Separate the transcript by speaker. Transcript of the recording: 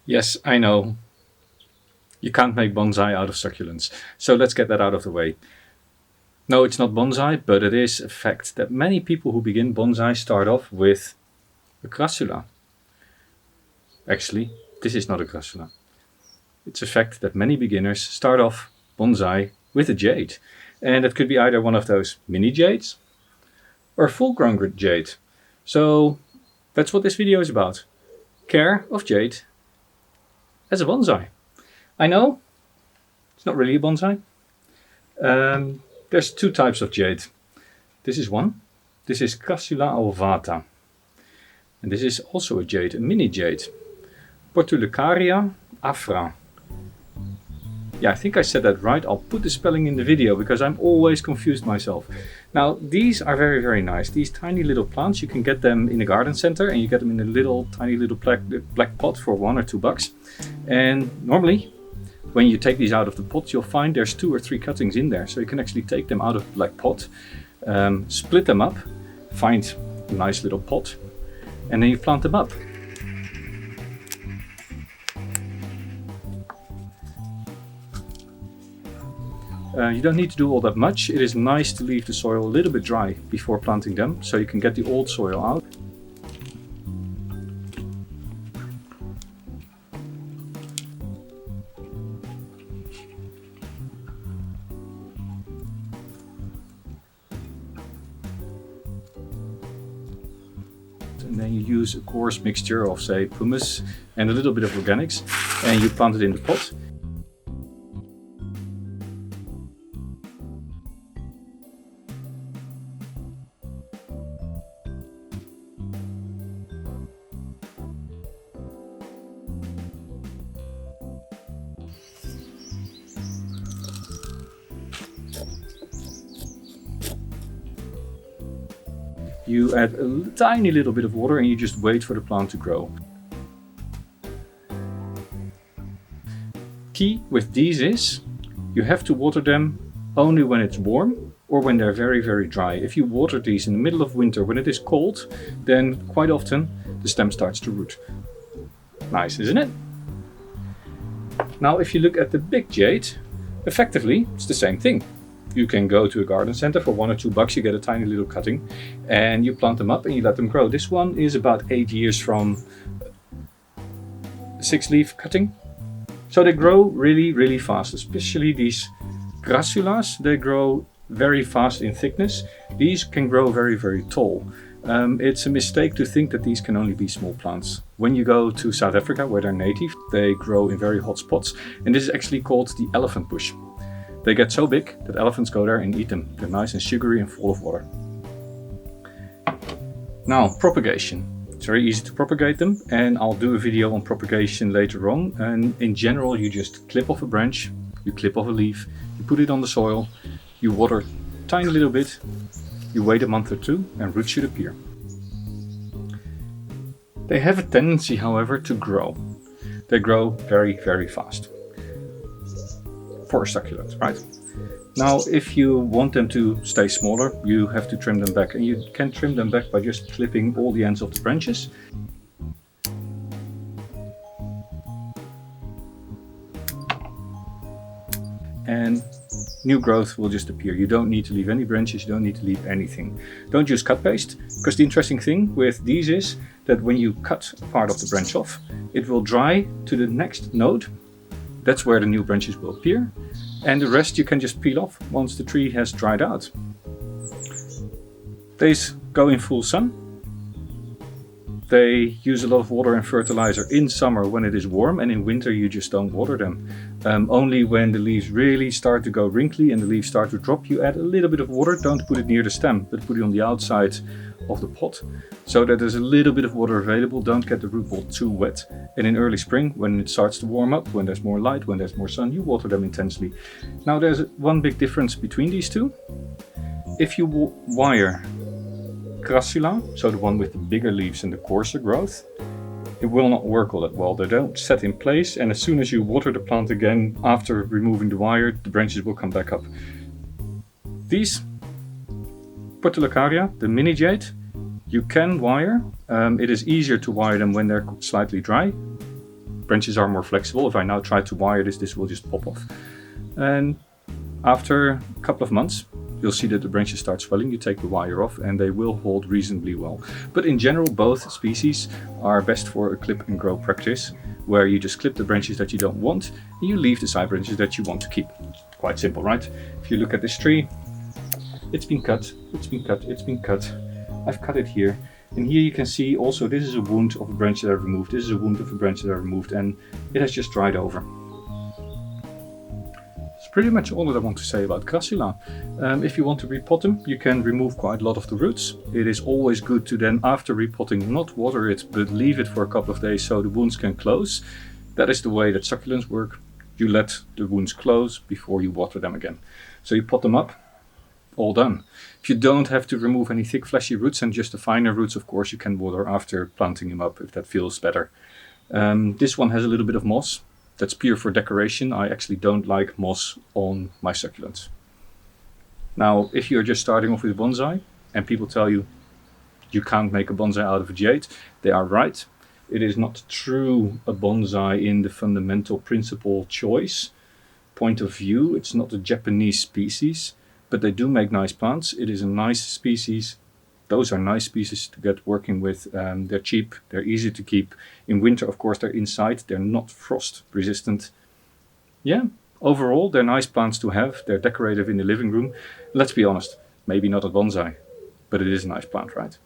Speaker 1: Yes, I know. You can't make bonsai out of succulents. So let's get that out of the way. No, it's not bonsai, but it is a fact that many people who begin bonsai start off with a crassula. Actually, this is not a crassula. It's a fact that many beginners start off bonsai with a jade. And it could be either one of those mini jades or a full-grown jade. So that's what this video is about. Care of jade as a bonsai. I know, it's not really a bonsai. There's two types of jade. This is one. This is Crassula ovata. And this is also a jade, a mini jade. Portulacaria, afra. Yeah, I think I said that right. I'll put the spelling in the video because I'm always confused myself. Now, these are very, very nice. These tiny little plants, you can get them in a garden center and you get them in a little, tiny little black pot for $1 or $2. And normally, when you take these out of the pot, you'll find there's 2 or 3 cuttings in there. So you can actually take them out of the black pot, split them up, find a nice little pot, and then you plant them up. You don't need to do all that much. It is nice to leave the soil a little bit dry before planting them, so you can get the old soil out. And then you use a coarse mixture of, say, pumice and a little bit of organics, and you plant it in the pot. You add a tiny little bit of water and you just wait for the plant to grow. Key with these is you have to water them only when it's warm or when they're very, very dry. If you water these in the middle of winter when it is cold, then quite often the stem starts to root. Nice, isn't it? Now, if you look at the big jade, effectively it's the same thing. You can go to a garden center for $1 or $2, you get a tiny little cutting and you plant them up and you let them grow. This one is about 8 years from 6-leaf cutting. So they grow really, really fast, especially these crassulas. They grow very fast in thickness. These can grow very, very tall. It's a mistake to think that these can only be small plants. When you go to South Africa, where they're native, they grow in very hot spots. And this is actually called the elephant bush. They get so big that elephants go there and eat them. They're nice and sugary and full of water. Now, propagation. It's very easy to propagate them, and I'll do a video on propagation later on. And in general, you just clip off a branch, you clip off a leaf, you put it on the soil, you water a tiny little bit, you wait a month or 2 and roots should appear. They have a tendency, however, to grow. They grow very, very fast. For a succulent, right? Now, if you want them to stay smaller, you have to trim them back, and you can trim them back by just clipping all the ends of the branches. And new growth will just appear. You don't need to leave any branches, you don't need to leave anything. Don't use cut paste, because the interesting thing with these is that when you cut part of the branch off, it will dry to the next node. That's where the new branches will appear, and the rest you can just peel off once the tree has dried out. These go in full sun. They use a lot of water and fertilizer in summer when it is warm, and in winter you just don't water them. Only when the leaves really start to go wrinkly and the leaves start to drop, you add a little bit of water. Don't put it near the stem, but put it on the outside of the pot so that there's a little bit of water available. Don't get the root ball too wet. And in early spring, when it starts to warm up, when there's more light, when there's more sun, you water them intensely. Now, there's one big difference between these two. If you wire Crassula, so the one with the bigger leaves and the coarser growth, it will not work all that well. They don't set in place, and as soon as you water the plant again after removing the wire, the branches will come back up. These Portulacaria, the mini jade, you can wire. It is easier to wire them when they're slightly dry. branches are more flexible. If I now try to wire this, this will just pop off. And after a couple of months, you'll see that the branches start swelling. You take the wire off and they will hold reasonably well. But in general, both species are best for a clip and grow practice, where you just clip the branches that you don't want and you leave the side branches that you want to keep. Quite simple, right? If you look at this tree, it's been cut, it's been cut, it's been cut. I've cut it here. And here you can see also this is a wound of a branch that I removed. This is a wound of a branch that I removed, and it has just dried over. That's pretty much all that I want to say about Crassula. If you want to repot them, you can remove quite a lot of the roots. It is always good to then, after repotting, not water it, but leave it for a couple of days so the wounds can close. That is the way that succulents work. You let the wounds close before you water them again. So you pot them up, all done. If you don't have to remove any thick fleshy roots and just the finer roots, of course, you can water after planting them up if that feels better. This one has a little bit of moss. That's pure for decoration. I actually don't like moss on my succulents. Now, if you're just starting off with bonsai and people tell you you can't make a bonsai out of a jade, they are right. It is not true a bonsai in the fundamental principle choice point of view. It's not a Japanese species, but they do make nice plants. It is a nice species. Those are nice species to get working with. They're cheap, they're easy to keep. In winter, of course, they're inside. They're not frost resistant. Yeah, overall, they're nice plants to have. They're decorative in the living room. Let's be honest, maybe not a bonsai, but it is a nice plant, right?